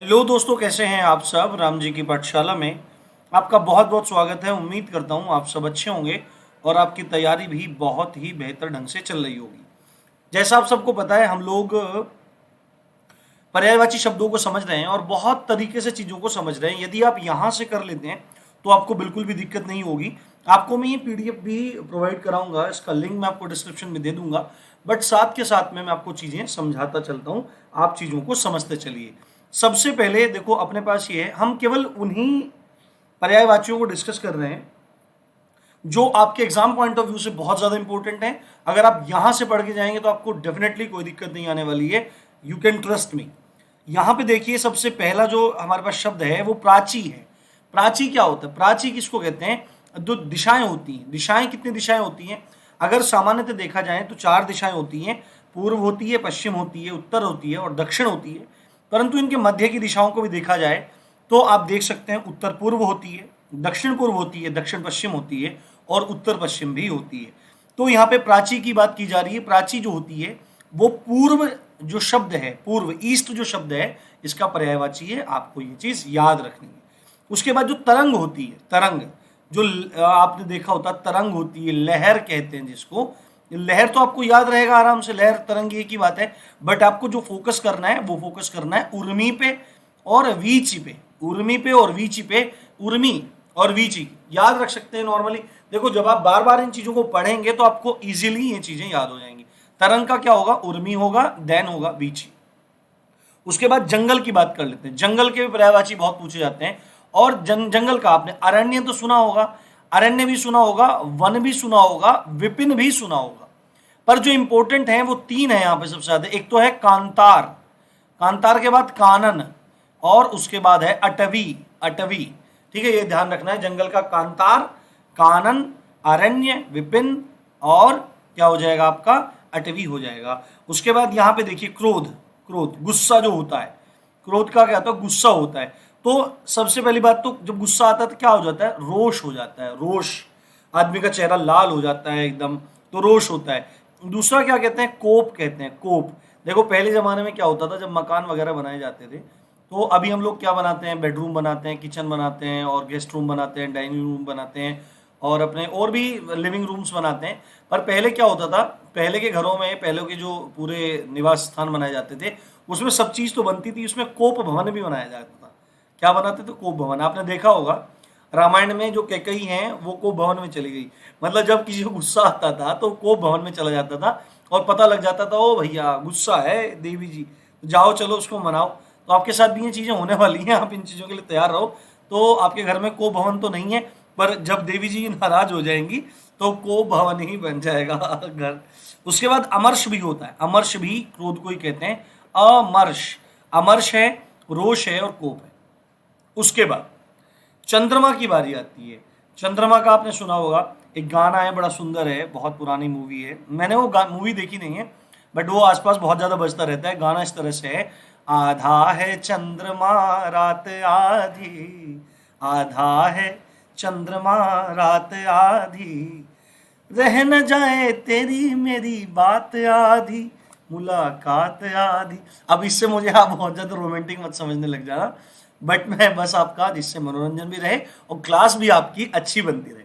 Hello दोस्तों, कैसे हैं आप सब। राम जी की पाठशाला में आपका बहुत बहुत स्वागत है। उम्मीद करता हूँ आप सब अच्छे होंगे और आपकी तैयारी भी बहुत ही बेहतर ढंग से चल रही होगी। जैसा आप सबको पता है, हम लोग पर्यायवाची शब्दों को समझ रहे हैं और बहुत तरीके से चीज़ों को समझ रहे हैं। यदि आप यहाँ से कर लेते हैं तो आपको बिल्कुल भी दिक्कत नहीं होगी। आपको मैं ये पीडीएफ भी प्रोवाइड कराऊंगा, इसका लिंक मैं आपको डिस्क्रिप्शन में दे दूंगा। बट साथ के साथ में मैं आपको चीज़ें समझाता चलता हूँ, आप चीज़ों को समझते चलिए। सबसे पहले देखो, अपने पास ये है, हम केवल उन्हीं पर्यायवाचियों को डिस्कस कर रहे हैं जो आपके एग्जाम पॉइंट ऑफ व्यू से बहुत ज्यादा इंपॉर्टेंट है। अगर आप यहां से पढ़ के जाएंगे तो आपको डेफिनेटली कोई दिक्कत नहीं आने वाली है। You can trust me. यहां पे देखिए, सबसे पहला जो हमारे पास शब्द है वो प्राची है। प्राची क्या होता है? प्राची किसको कहते हैं? जो दिशाएं होती हैं। दिशाएं कितनी दिशाएं होती हैं? अगर सामान्यतः देखा जाए तो 4 दिशाएं होती हैं। पूर्व होती है, पश्चिम होती है, उत्तर होती है और दक्षिण होती है। परंतु इनके मध्य की दिशाओं को भी देखा जाए तो आप देख सकते हैं, उत्तर पूर्व होती है, दक्षिण पूर्व होती है, दक्षिण पश्चिम होती है और उत्तर पश्चिम भी होती है। तो यहाँ पे प्राची की बात की जा रही है। प्राची जो होती है वो पूर्व जो शब्द है, पूर्व ईस्ट जो शब्द है, इसका पर्यायवाची है। आपको ये चीज याद रखनी है। उसके बाद जो तरंग होती है, तरंग जो आपने देखा होता, तरंग होती है, लहर कहते हैं जिसको। लहर तो आपको याद रहेगा आराम से, लहर तरंग एक ही बात है। बट आपको जो फोकस करना है वो फोकस करना है उर्मी पे और वीची पे। उर्मी पे और वीची पे। उर्मी और वीची याद रख सकते हैं नॉर्मली। देखो, जब आप बार बार इन चीजों को पढ़ेंगे तो आपको इजीली ये चीजें याद हो जाएंगी। तरंग का क्या होगा? उर्मी होगा, देन होगा वीची। उसके बाद जंगल की बात कर लेते हैं। जंगल के भी पर्यायवाची बहुत पूछे जाते हैं। और जंगल का आपने अरण्य तो सुना होगा, अरण्य भी सुना होगा, वन भी सुना होगा, विपिन भी सुना होगा। पर जो इंपॉर्टेंट है वो 3 है यहाँ पे सबसे ज्यादा। एक तो है कांतार, कांतार के बाद कानन और उसके बाद है अटवी। अटवी, ठीक है, ये ध्यान रखना है। जंगल का कांतार, कानन, अरण्य, विपिन और क्या हो जाएगा आपका? अटवी हो जाएगा। उसके बाद यहाँ पे देखिए क्रोध। क्रोध गुस्सा जो होता है, क्रोध का क्या होता है? गुस्सा होता है। तो सबसे पहली बात तो, जब गुस्सा आता है तो क्या हो जाता है? रोष हो जाता है। रोष, आदमी का चेहरा लाल हो जाता है एकदम, तो रोष होता है। दूसरा क्या कहते हैं? कोप कहते हैं। कोप, देखो पहले जमाने में क्या होता था, जब मकान वगैरह बनाए जाते थे तो अभी हम लोग क्या बनाते हैं? बेडरूम बनाते हैं, किचन बनाते हैं और गेस्ट रूम बनाते हैं, डाइनिंग रूम बनाते हैं और अपने और भी लिविंग रूम्स बनाते हैं। पर पहले क्या होता था? पहले के घरों में, पहले के जो पूरे निवास स्थान बनाए जाते थे उसमें सब चीज तो बनती थी, उसमें कोप भवन भी बनाया जाता था। क्या बनाते थे? कोप भवन। आपने देखा होगा रामायण में जो कैकई हैं वो कोप भवन में चली गई। मतलब जब किसी को गुस्सा आता था तो कोप भवन में चला जाता था और पता लग जाता था, ओ भैया गुस्सा है देवी जी, जाओ चलो उसको मनाओ। तो आपके साथ भी ये चीजें होने वाली हैं, आप इन चीजों के लिए तैयार रहो। तो आपके घर में कोप भवन तो नहीं है, पर जब देवी जी नाराज हो जाएंगी तो कोप भवन ही बन जाएगा घर। उसके बाद अमर्ष भी होता है। अमर्ष भी क्रोध को ही कहते हैं। अमर्ष, अमर्ष है, रोष है और कोप है। उसके बाद चंद्रमा की बारी आती है। चंद्रमा का आपने सुना होगा, एक गाना है बड़ा सुंदर है, बहुत पुरानी मूवी है। मैंने वो मूवी देखी नहीं है, बट वो आसपास बहुत ज्यादा बजता रहता है। गाना इस तरह से है, आधा है चंद्रमा रात आधी, आधा है चंद्रमा रात आधी, रह न जाए तेरी मेरी बात आधी, मुलाकात आधी। अब इससे मुझे आप बहुत ज्यादा रोमांटिक मत समझने लग जाना, बट मैं बस आपका जिससे मनोरंजन भी रहे और क्लास भी आपकी अच्छी बनती रहे।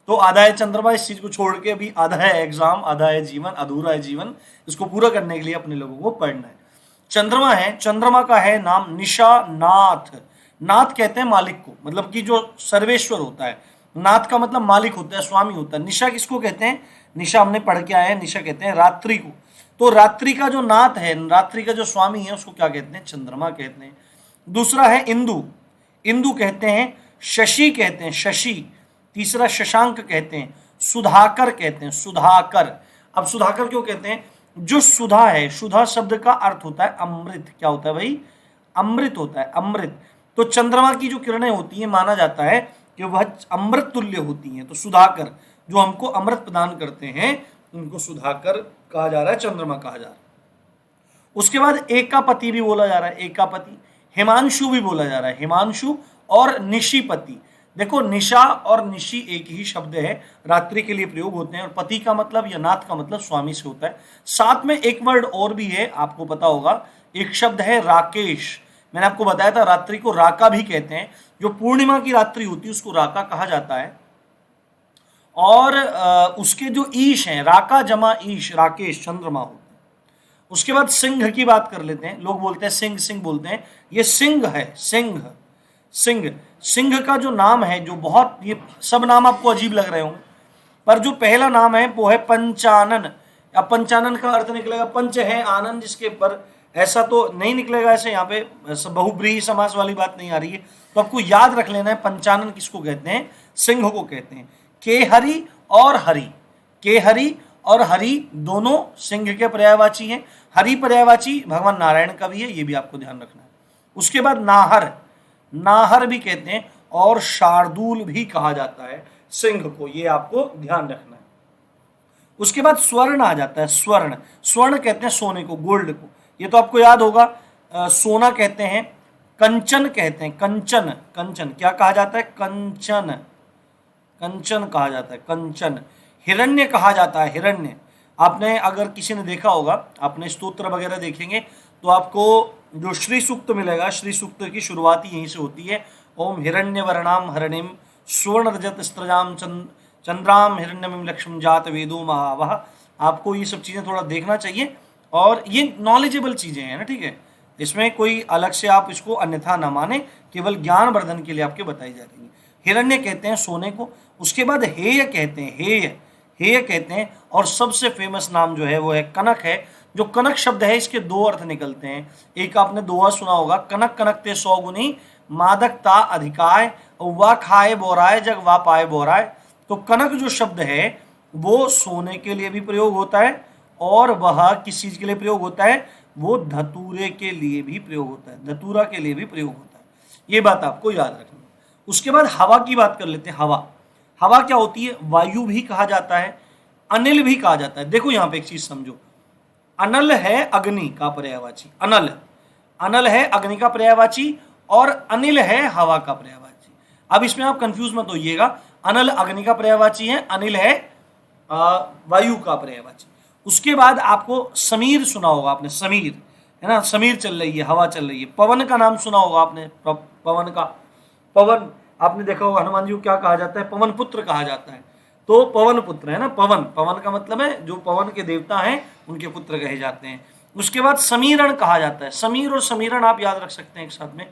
तो आधा है चंद्रमा, इस चीज को छोड़ के अभी आधा है एग्जाम, आधा है जीवन, अधूरा है जीवन। इसको पूरा करने के लिए अपने लोगों को पढ़ना है। चंद्रमा है, चंद्रमा का है नाम निशा नाथ। नाथ कहते हैं मालिक को, मतलब कि जो सर्वेश्वर होता है। नाथ का मतलब मालिक होता है, स्वामी होता है। निशा किसको कहते हैं? निशा हमने पढ़ के आए हैं, निशा कहते हैं रात्रि को। तो रात्रि का जो नाथ है, रात्रि का जो स्वामी है, उसको क्या कहते हैं? चंद्रमा कहते हैं। दूसरा है इंदु। इंदु कहते हैं, शशि कहते हैं, शशि। तीसरा शशांक कहते हैं, सुधाकर कहते हैं, सुधाकर। अब सुधाकर क्यों कहते हैं? जो सुधा है, सुधा शब्द का अर्थ होता है अमृत। क्या होता है भाई? अमृत होता है, अमृत। तो चंद्रमा की जो किरणें होती हैं, माना जाता है कि वह अमृत तुल्य होती हैं। तो सुधाकर जो हमको अमृत प्रदान करते हैं, उनको सुधाकर कहा जा रहा है, चंद्रमा कहा जा रहा है। उसके बाद एकापति भी बोला जा रहा है, एकापति। हिमांशु भी बोला जा रहा है, हिमांशु। और निशिपति। देखो, निशा और निशी एक ही शब्द है, रात्रि के लिए प्रयोग होते हैं। और पति का मतलब या नाथ का मतलब स्वामी से होता है। साथ में एक वर्ड और भी है, आपको पता होगा, एक शब्द है राकेश। मैंने आपको बताया था रात्रि को राका भी कहते हैं, जो पूर्णिमा की रात्रि होती है उसको राका कहा जाता है। और उसके जो ईश हैं, राका जमा ईश, राकेश चंद्रमा होते हैं। उसके बाद सिंह की बात कर लेते हैं। लोग बोलते हैं सिंह सिंह बोलते हैं, ये सिंह है, सिंह सिंह। सिंह का जो नाम है, जो बहुत, ये सब नाम आपको अजीब लग रहे होंगे, पर जो पहला नाम है वो है पंचानन। अब पंचानन का अर्थ निकलेगा पंच है आनंद जिसके, पर ऐसा तो नहीं निकलेगा, ऐसे यहाँ पे बहुब्रीहि समास वाली बात नहीं आ रही है। तो आपको याद रख लेना है पंचानन किसको कहते हैं, सिंह को कहते हैं। केहरि और हरि, केहरि और हरि दोनों सिंह के पर्यायवाची हैं। हरि पर्यायवाची भगवान नारायण का भी है, ये भी आपको ध्यान रखना है। उसके बाद नाहर, नाहर भी कहते हैं, और शार्दूल भी कहा जाता है सिंह को, ये आपको ध्यान रखना है। उसके बाद स्वर्ण आ जाता है, स्वर्ण, स्वर्ण कहते हैं सोने को, गोल्ड को, ये तो आपको याद होगा। सोना कहते हैं, कंचन कहते हैं, कंचन, कंचन क्या कहा जाता है, कंचन, कंचन कहा जाता है, कंचन। हिरण्य कहा जाता है, हिरण्य। आपने अगर किसी ने देखा होगा, आपने स्तोत्र वगैरह देखेंगे तो आपको जो श्री सूक्त मिलेगा, श्री सूक्त की शुरुआत ही यहीं से होती है। ओम हिरण्य वर्णाम हरणिम स्वर्ण रजत स्त्रजाम चंद्राम हिरण्यमिम लक्ष्म जात वेदो महावह। आपको ये सब चीज़ें थोड़ा देखना चाहिए, और ये नॉलेजेबल चीज़ें हैं ना, ठीक है। इसमें कोई अलग से आप इसको अन्यथा ना माने, केवल ज्ञान वर्धन के लिए आपके बताई जा रही है। हिरण्य कहते हैं सोने को। उसके बाद हेय कहते हैं, हेय, हेय कहते हैं। और सबसे फेमस नाम जो है वो है कनक है। जो कनक शब्द है इसके दो अर्थ निकलते हैं। एक आपने दोहा सुना होगा, कनक कनक ते 100 गुनी मादकता अधिकाय, वा खाए बोराय जग वा पाए बोराय। तो कनक जो शब्द है वो सोने के लिए भी प्रयोग होता है, और वह किस चीज के लिए प्रयोग होता है, वो धतूरे के लिए भी प्रयोग होता है, धतूरा के लिए भी प्रयोग होता है। ये बात आपको याद रखनी है। उसके बाद हवा की बात कर लेते हैं। हवा, हवा क्या होती है, वायु भी कहा जाता है, अनिल भी कहा जाता है। देखो यहाँ पे एक चीज समझो, अनल है अग्नि का पर्यायवाची, अनल, अनल है अग्नि का पर्यायवाची, और अनिल है हवा का पर्यायवाची। अब इसमें आप कंफ्यूज मत होइएगा, अनल अग्नि का पर्यायवाची है, अनिल है वायु का पर्यायवाची। उसके बाद आपको समीर सुना होगा आपने, समीर है ना, समीर चल रही है, हवा चल रही है। पवन का नाम सुना होगा आपने, पवन का, पवन आपने देखा होगा हनुमान जी को क्या कहा जाता है, पवन पुत्र कहा जाता है। तो पवन पुत्र है ना, पवन, पवन का मतलब है जो पवन के देवता हैं उनके पुत्र कहे जाते हैं। उसके बाद समीरण कहा जाता है, समीर और समीरण आप याद रख सकते हैं एक साथ में।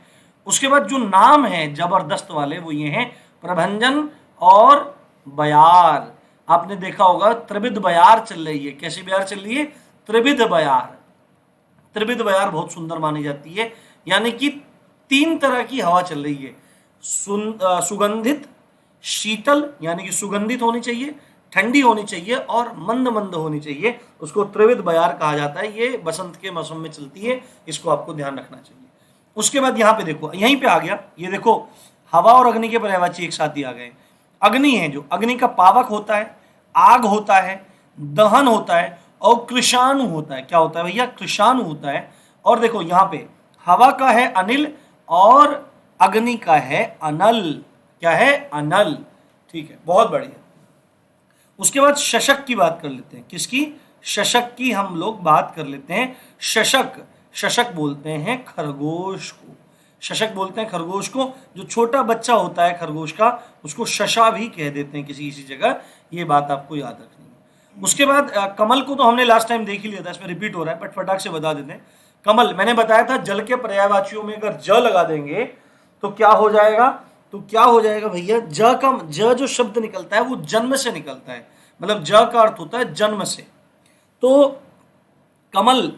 उसके बाद जो नाम है जबरदस्त वाले वो ये हैं प्रभंजन और बयार। आपने देखा होगा त्रिविध बयार चल रही है, कैसी बयार चल रही है, त्रिविध बयार। त्रिविध बयार बहुत सुंदर मानी जाती है, यानी कि 3 तरह की हवा चल रही है। सुगंधित, शीतल यानी कि सुगंधित होनी चाहिए, ठंडी होनी चाहिए, और मंद मंद होनी चाहिए, उसको त्रिविध बयार कहा जाता है। ये बसंत के मौसम में चलती है, इसको आपको ध्यान रखना चाहिए। उसके बाद यहाँ पे देखो, यहीं पे आ गया, ये देखो हवा और अग्नि के पर्यायवाची एक साथ ही आ गए। अग्नि है, जो अग्नि का पावक होता है, आग होता है, दहन होता है, और कृषाणु होता है। क्या होता है भैया, कृषाणु होता है। और देखो यहाँ पे हवा का है अनिल, और अग्नि का है अनल। क्या है, अनल, ठीक है, बहुत बढ़िया। उसके बाद शशक की बात कर लेते हैं। किसकी, शशक की हम लोग बात कर लेते हैं। शशक, शशक बोलते हैं खरगोश को, शशक बोलते हैं खरगोश को। जो छोटा बच्चा होता है खरगोश का, उसको शशा भी कह देते हैं किसी किसी जगह, ये बात आपको याद रखनी है। उसके बाद कमल को तो हमने लास्ट टाइम देख ही लिया था, इसमें रिपीट हो रहा है, बट फटाक से बता देते हैं। कमल, मैंने बताया था जल के पर्यायवाचियों में अगर ज लगा देंगे तो क्या हो जाएगा, तो क्या हो जाएगा भैया, ज का, ज जो शब्द निकलता है वो जन्म से निकलता है, मतलब ज का अर्थ होता है जन्म से। तो कमल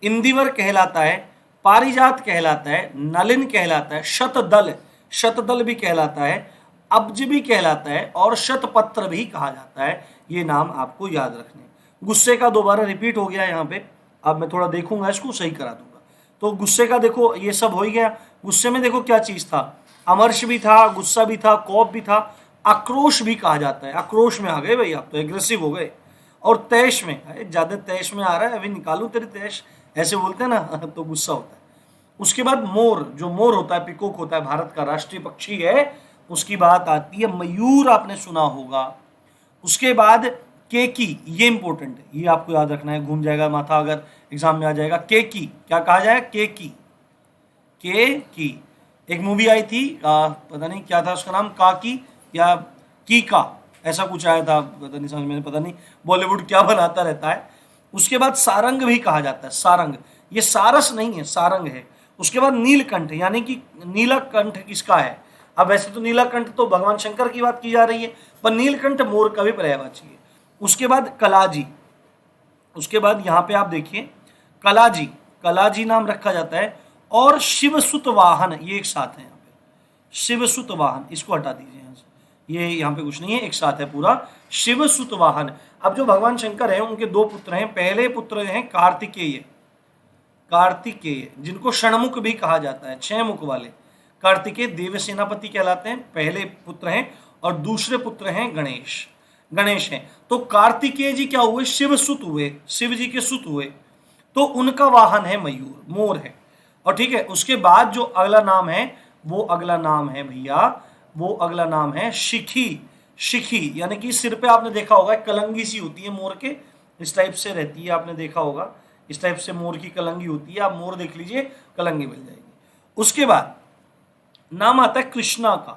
इंदिवर कहलाता है, पारिजात कहलाता है, नलिन कहलाता है, शतदल, शतदल भी कहलाता है, अब्ज भी कहलाता है, और शतपत्र भी कहा जाता है। ये नाम आपको याद रखने। गुस्से का दोबारा रिपीट हो गया यहाँ पे, अब मैं थोड़ा देखूंगा, इसको सही करा दूंगा। तो गुस्से का देखो, ये सब हो ही गया। गुस्से में देखो क्या चीज था, अमर्ष भी था, गुस्सा भी था, कोप भी था, आक्रोश भी कहा जाता है। आक्रोश में आ गए भाई आप तो, एग्रेसिव हो गए। और तैश में, ज्यादा तैश में आ रहा है, अभी निकालूं तेरी तैश, ऐसे बोलते हैं ना, तो गुस्सा होता है। उसके बाद मोर, जो मोर होता है, पिकॉक होता है, भारत का राष्ट्रीय पक्षी है, उसकी बात आती है। मयूर आपने सुना होगा। उसके बाद केकी, ये इंपॉर्टेंट है, ये आपको याद रखना है, घूम जाएगा माथा अगर एग्जाम में आ जाएगा। केकी क्या कहा जाए, केकी, की। एक मूवी आई थी पता नहीं क्या था उसका नाम, काकी या कीका, ऐसा कुछ आया था, पता नहीं समझ में, पता नहीं बॉलीवुड क्या बनाता रहता है। उसके बाद सारंग भी कहा जाता है, सारंग, ये सारस नहीं है, सारंग है। उसके बाद नीलकंठ, यानी कि नीलकंठ किसका है? अब वैसे तो नीलकंठ तो भगवान शंकर की बात की जा रही है, पर नीलकंठ मोर का भी पर्यायवाची है। उसके बाद कलाजी, उसके बाद यहाँ पे आप देखिए कलाजी, कलाजी नाम रखा जाता है। और शिवसुत वाहन, ये एक साथ है यहाँ पे, शिवसुत वाहन, इसको हटा दीजिए यहाँ से, ये यहाँ पे कुछ नहीं है, एक साथ है पूरा, शिवसुत वाहन। अब जो भगवान शंकर हैं उनके दो पुत्र हैं, पहले पुत्र हैं कार्तिकेय, कार्तिकेय जिनको षणमुख भी कहा जाता है, 6 मुख वाले। कार्तिकेय देव सेनापति कहलाते हैं, पहले पुत्र हैं, और दूसरे पुत्र हैं गणेश, गणेश हैं। तो कार्तिकेय जी क्या हुए? शिव सुत हुए, शिव जी के सुत हुए, तो उनका वाहन है मयूर, मोर है। और ठीक है, उसके बाद जो अगला नाम है, वो अगला नाम है भैया, वो अगला नाम है शिखी। शिखी यानी कि सिर पे आपने देखा होगा कलंगी सी होती है मोर के, इस टाइप से रहती है, आपने देखा होगा इस टाइप से मोर की कलंगी होती है, आप मोर देख लीजिए कलंगी मिल जाएगी। उसके बाद नाम आता है कृष्णा का,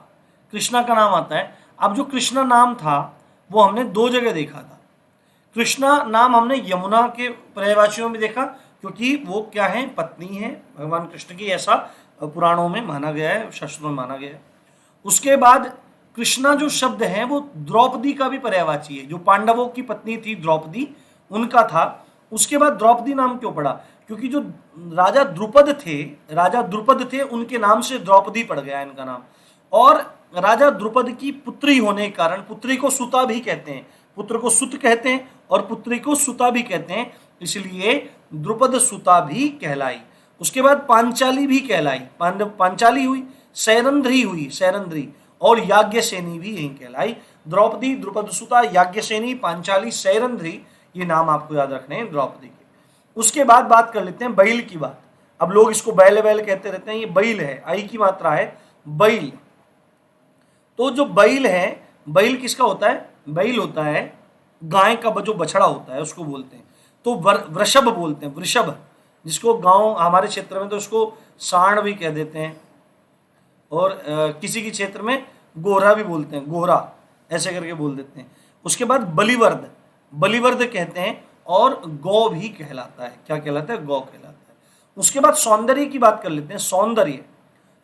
कृष्णा का नाम आता है। अब जो कृष्णा नाम था वो हमने 2 जगह देखा था। कृष्णा नाम हमने यमुना के पर्यायवाचियों में देखा, क्योंकि वो क्या है? पत्नी है भगवान कृष्ण की, ऐसा पुराणों में माना गया है, शास्त्रों में माना गया है। उसके बाद कृष्णा जो शब्द है वो द्रौपदी का भी पर्यायवाची है, जो पांडवों की पत्नी थी द्रौपदी, उनका था। उसके बाद द्रौपदी नाम क्यों पड़ा? क्योंकि जो राजा द्रुपद थे उनके नाम से द्रौपदी पड़ गया इनका नाम। और राजा द्रुपद की पुत्री होने के कारण, पुत्री को सुता भी कहते हैं, पुत्र को सुत कहते हैं और पुत्री को सुता भी कहते हैं, इसलिए द्रुपद सुता भी कहलाई। उसके बाद पांचाली भी कहलाई, पांचाली हुई, सैरंध्री हुई, सैरंध्री, और याज्ञसेनी भी यही कहलाई। द्रौपदी, द्रुपद सुता, याज्ञसेनी, पांचाली, सैरंध्री, ये नाम आपको याद रखने हैं द्रौपदी के। उसके बाद बात कर लेते हैं बैल की बात। अब लोग इसको बैल बैल कहते रहते हैं, ये बैल है, आई की मात्रा है, बैल। तो जो बैल है, बैल किसका होता है? बैल होता है गाय का जो बछड़ा होता है उसको बोलते हैं। तो वृषभ बोलते हैं, वृषभ, जिसको गांव हमारे क्षेत्र में तो उसको सांड भी कह देते हैं, और किसी की क्षेत्र में गोरा भी बोलते हैं, गोरा ऐसे करके बोल देते हैं। उसके बाद बलिवर्द, बलिवर्द कहते हैं, और गौ भी कहलाता है। क्या कहलाता है? गौ कहलाता है। उसके बाद सौंदर्य की बात कर लेते हैं। सौंदर्य,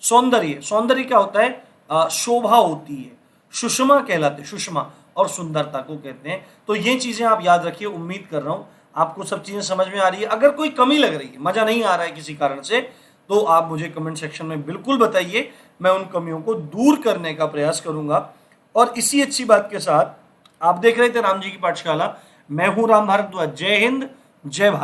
सौंदर्य, सौंदर्य क्या होता है? शोभा होती है, सुषमा कहलाते हैं, सुषमा, और सुंदरता को कहते हैं। तो ये चीजें आप याद रखिए। उम्मीद कर रहा हूं आपको सब चीजें समझ में आ रही है। अगर कोई कमी लग रही है, मजा नहीं आ रहा है किसी कारण से, तो आप मुझे कमेंट सेक्शन में बिल्कुल बताइए, मैं उन कमियों को दूर करने का प्रयास करूंगा। और इसी अच्छी बात के साथ आप देख रहे थे राम जी की पाठशाला, मैं हूं राम भारद्वाज। जय हिंद, जय भारत।